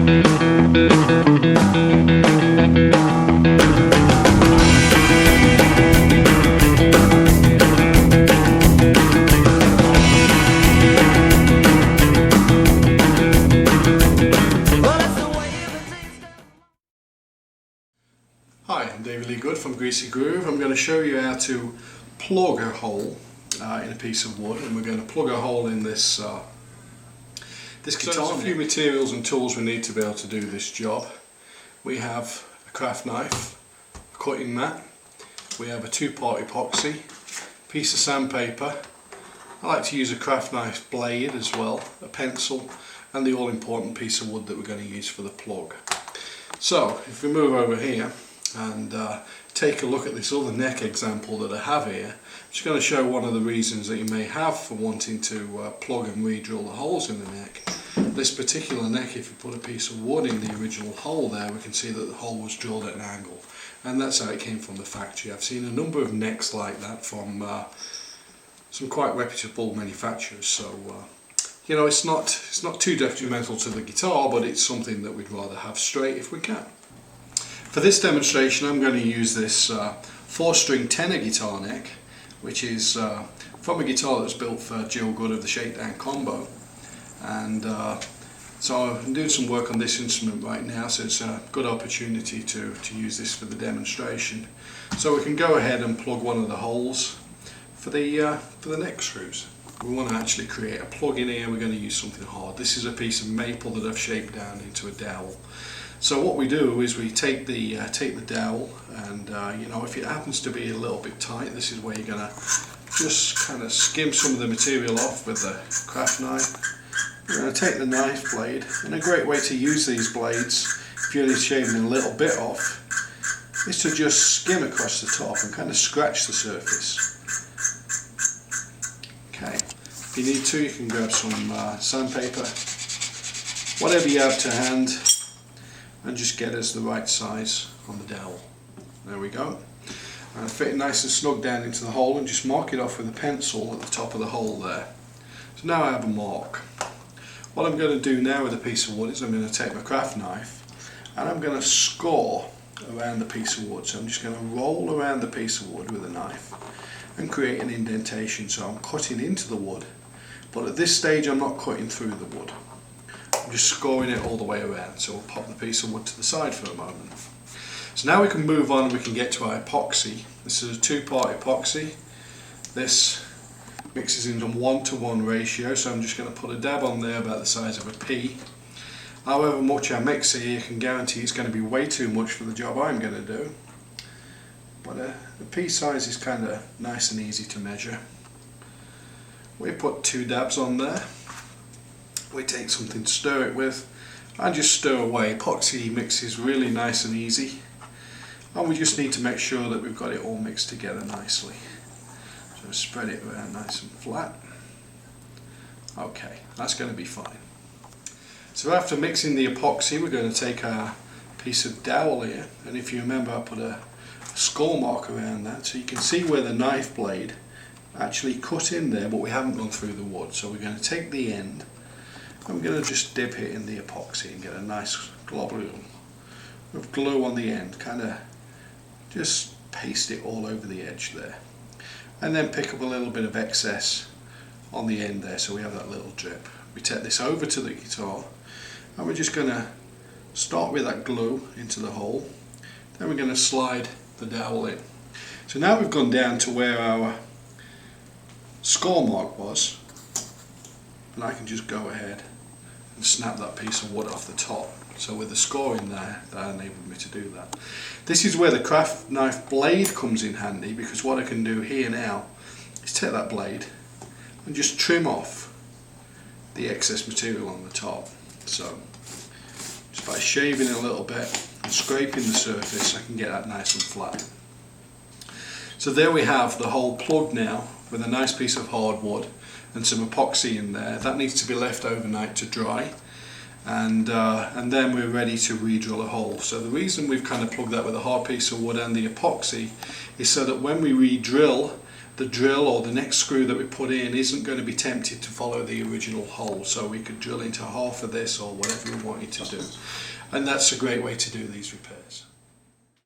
Hi, I'm David from Greasy Groove. I'm going to show you how to plug a hole in a piece of wood, and we're going to plug a hole in this guitar. So there's a few materials and tools we need to be able to do this job. We have a craft knife, a cutting mat, we have a 2-part epoxy, a piece of sandpaper. I like to use a craft knife blade as well, a pencil, and the all important piece of wood that we're going to use for the plug. So if we move over here and take a look at this other neck example that I have here, I'm just going to show one of the reasons that you may have for wanting to plug and re-drill the holes in the neck. This particular neck, if you put a piece of wood in the original hole there, we can see that the hole was drilled at an angle, and that's how it came from the factory. I've seen a number of necks like that from some quite reputable manufacturers, so you know, it's not too detrimental to the guitar, but it's something that we'd rather have straight if we can. For this demonstration I'm going to use this 4-string tenor guitar neck, which is from a guitar that's built for Jill Good of the Shakedown Combo, and so I'm doing some work on this instrument right now, so it's a good opportunity to use this for the demonstration. So we can go ahead and plug one of the holes for the neck screws. We want to actually create a plug in here. We're going to use something hard. This is a piece of maple that I've shaped down into a dowel. So what we do is we take the dowel, and you know, if it happens to be a little bit tight, this is where you're going to just kind of skim some of the material off with the craft knife. We're going to take the knife blade, and a great way to use these blades, if you're only shaving a little bit off, is to just skim across the top and kind of scratch the surface. Okay, if you need to, you can grab some sandpaper, whatever you have to hand, and just get us the right size on the dowel. There we go. And fit it nice and snug down into the hole, and just mark it off with a pencil at the top of the hole there. So now I have a mark. What I'm going to do now with a piece of wood is I'm going to take my craft knife and I'm going to score around the piece of wood. So I'm just going to roll around the piece of wood with a knife and create an indentation. So I'm cutting into the wood, but at this stage I'm not cutting through the wood. I'm just scoring it all the way around. So we'll pop the piece of wood to the side for a moment. So now we can move on, we can get to our epoxy. This is a 2-part epoxy. This mixes in a 1-to-1 ratio, so I'm just going to put a dab on there about the size of a pea. However much I mix here, I can guarantee it's going to be way too much for the job I'm going to do. But the pea size is kind of nice and easy to measure. We put 2 dabs on there. We take something to stir it with and just stir away. Epoxy mixes really nice and easy, and we just need to make sure that we've got it all mixed together nicely. So spread it around nice and flat. Okay, that's going to be fine. So after mixing the epoxy, we're going to take our piece of dowel here, and if you remember, I put a score mark around that, so you can see where the knife blade actually cut in there, but we haven't gone through the wood. So we're going to take the end, and we're going to just dip it in the epoxy and get a nice globule of glue on the end, kind of just paste it all over the edge there, and then pick up a little bit of excess on the end there, so we have that little drip. We take this over to the guitar, and we're just going to start with that glue into the hole, then we're going to slide the dowel in. So now we've gone down to where our score mark was, and I can just go ahead and snap that piece of wood off the top. So with the score in there, that enabled me to do that. This is where the craft knife blade comes in handy, because what I can do here now is take that blade and just trim off the excess material on the top. So just by shaving it a little bit and scraping the surface, I can get that nice and flat. So there we have the hole plugged now with a nice piece of hardwood and some epoxy in there. That needs to be left overnight to dry, and then we're ready to re-drill a hole. So the reason we've kind of plugged that with a hard piece of wood and the epoxy is so that when we re-drill the drill or the next screw that we put in isn't going to be tempted to follow the original hole, so we could drill into half of this or whatever we wanted to do, and that's a great way to do these repairs.